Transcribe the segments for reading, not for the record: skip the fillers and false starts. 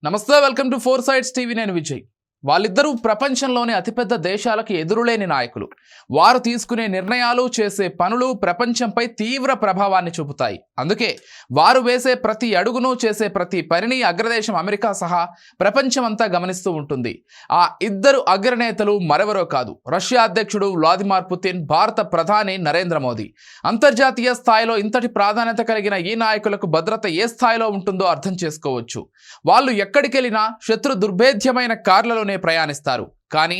నమస్తే, welcome to four sides TV. నేను విజయ్. వాళ్ళిద్దరూ ప్రపంచంలోని అతిపెద్ద దేశాలకు ఎదురులేని నాయకులు. వారు తీసుకునే నిర్ణయాలు, చేసే పనులు ప్రపంచంపై తీవ్ర ప్రభావాన్ని చూపుతాయి. అందుకే వారు వేసే ప్రతి అడుగును, చేసే ప్రతి పనిని అగ్రదేశం అమెరికా సహా ప్రపంచమంతా గమనిస్తూ ఉంటుంది. ఆ ఇద్దరు అగ్రనేతలు మరెవరో కాదు, రష్యా అధ్యక్షుడు వ్లాదిమిర్ పుతిన్, భారత ప్రధాని నరేంద్ర మోదీ. అంతర్జాతీయ స్థాయిలో ఇంతటి ప్రాధాన్యత కలిగిన ఈ నాయకులకు భద్రత ఏ స్థాయిలో ఉంటుందో అర్థం చేసుకోవచ్చు. వాళ్ళు ఎక్కడికెళ్ళినా శత్రు దుర్భేద్యమైన కార్లలో ప్రయాణిస్తారు. కానీ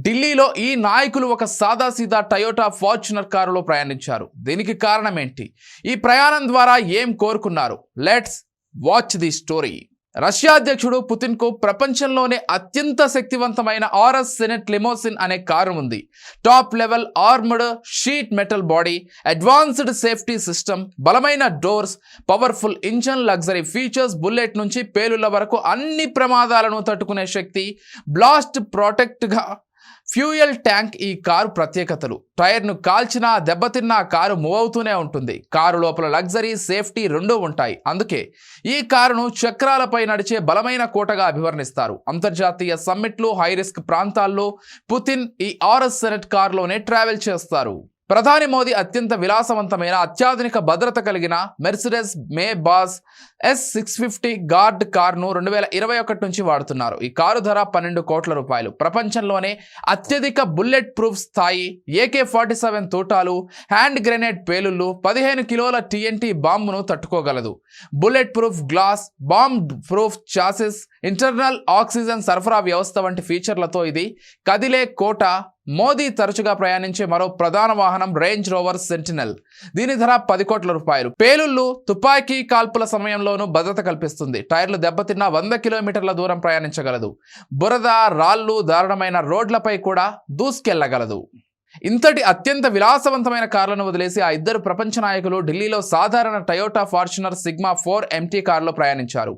ఢిల్లీలో ఈ నాయకులు ఒక సాదాసీదా టయోటా ఫార్చునర్ కారులో ప్రయాణించారు. దీనికి కారణం ఏంటి? ఈ ప్రయాణం ద్వారా ఏం కోరుకున్నారు? Let's watch the story. Russia అధ్యక్షుడు పుతిన్ కు ప్రపంచంలోనే అత్యంత శక్తివంతమైన ఆర్ఎస్ సెనెట్ లిమోసిన్ అనే కారు ఉంది. Top level armoured sheet metal body, advanced safety system, బలమైన doors, powerful engine, luxury features, bullet నుంచి పేలుళ్ల వరకు అన్ని ప్రమాదాలను తట్టుకునే శక్తి, బ్లాస్ట్ ప్రొటెక్ట్ గా ఫ్యూయల్ ట్యాంక్ ఈ కారు ప్రత్యేకతలు. టైర్ను కాల్చినా, దెబ్బతిన్నా కారు మూవ్ అవుతూనే ఉంటుంది. కారు లోపల లగ్జరీ, సేఫ్టీ రెండూ ఉంటాయి. అందుకే ఈ కారును చక్రాలపై నడిచే బలమైన కోటగా అభివర్ణిస్తారు. అంతర్జాతీయ సమ్మిట్లు, హై రిస్క్ ప్రాంతాల్లో పుతిన్ ఈ ఆర్ఎస్ సెనెట్ కారులోనే ట్రావెల్ చేస్తారు. ప్రధాని మోదీ అత్యంత విలాసవంతమైన, అత్యాధునిక భద్రత కలిగిన మెర్సిడెస్ మే బాస్ S650 గార్డ్ కారును 2021 నుంచి వాడుతున్నారు. ఈ కారు ధర 12 కోట్ల రూపాయలు. ప్రపంచంలోనే అత్యధిక బుల్లెట్ ప్రూఫ్ స్థాయి, AK-47 తూటాలు, హ్యాండ్ గ్రెనేడ్ పేలుళ్లు, 15 కిలోల TNT బాంబును తట్టుకోగలదు. Bullet proof glass, bomb proof chassis, internal oxygen సరఫరా వ్యవస్థ వంటి ఫీచర్లతో ఇది కదిలే కోట. మోదీ తరచుగా ప్రయాణించే మరో ప్రధాన వాహనం రేంజ్ రోవర్ సెంటినెల్. దీని ధర 10 కోట్ల రూపాయలు. పేలుళ్లు, తుపాకీ కాల్పుల సమయంలోనూ భద్రత కల్పిస్తుంది. టైర్లు దెబ్బతిన్నా 100 కిలోమీటర్ల దూరం ప్రయాణించగలదు. బురద, రాళ్లు, దారుణమైన రోడ్లపై కూడా దూసుకెళ్లగలదు. ఇంతటి అత్యంత విలాసవంతమైన కార్లను వదిలేసి ఆ ఇద్దరు ప్రపంచ నాయకులు ఢిల్లీలో సాధారణ టయోటా ఫార్చునర్ సిగ్మా 4 MT కారులో ప్రయాణించారు.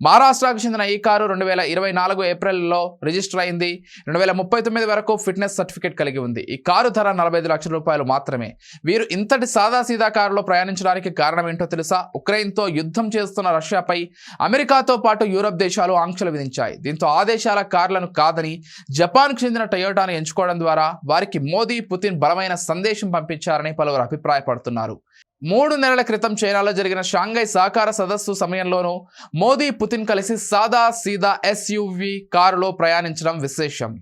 మహారాష్ట్రకు చెందిన ఈ కారు 2024 ఏప్రిల్లో రిజిస్టర్ అయింది. 2039 వరకు ఫిట్నెస్ సర్టిఫికేట్ కలిగి ఉంది. ఈ కారు ధర 45 లక్షల రూపాయలు మాత్రమే. వీరు ఇంతటి సాదాసీదా కారులో ప్రయాణించడానికి కారణం ఏంటో తెలుసా? ఉక్రెయిన్తో యుద్ధం చేస్తున్న రష్యాపై అమెరికాతో పాటు యూరప్ దేశాలు ఆంక్షలు విధించాయి. దీంతో ఆ దేశాల కార్లను కాదని జపాన్కు చెందిన టయోటాను ఎంచుకోవడం ద్వారా వారికి మోదీ, పుతిన్ బలమైన సందేశం పంపించారని పలువురు అభిప్రాయపడుతున్నారు. 3 నెలల క్రితం చైనాలో జరిగిన షాంఘై సహకార సదస్సు సమయంలోనూ మోదీ, పుతిన్ కలిసి సాదా సీదా SUV కారులో ప్రయాణించడం విశేషం.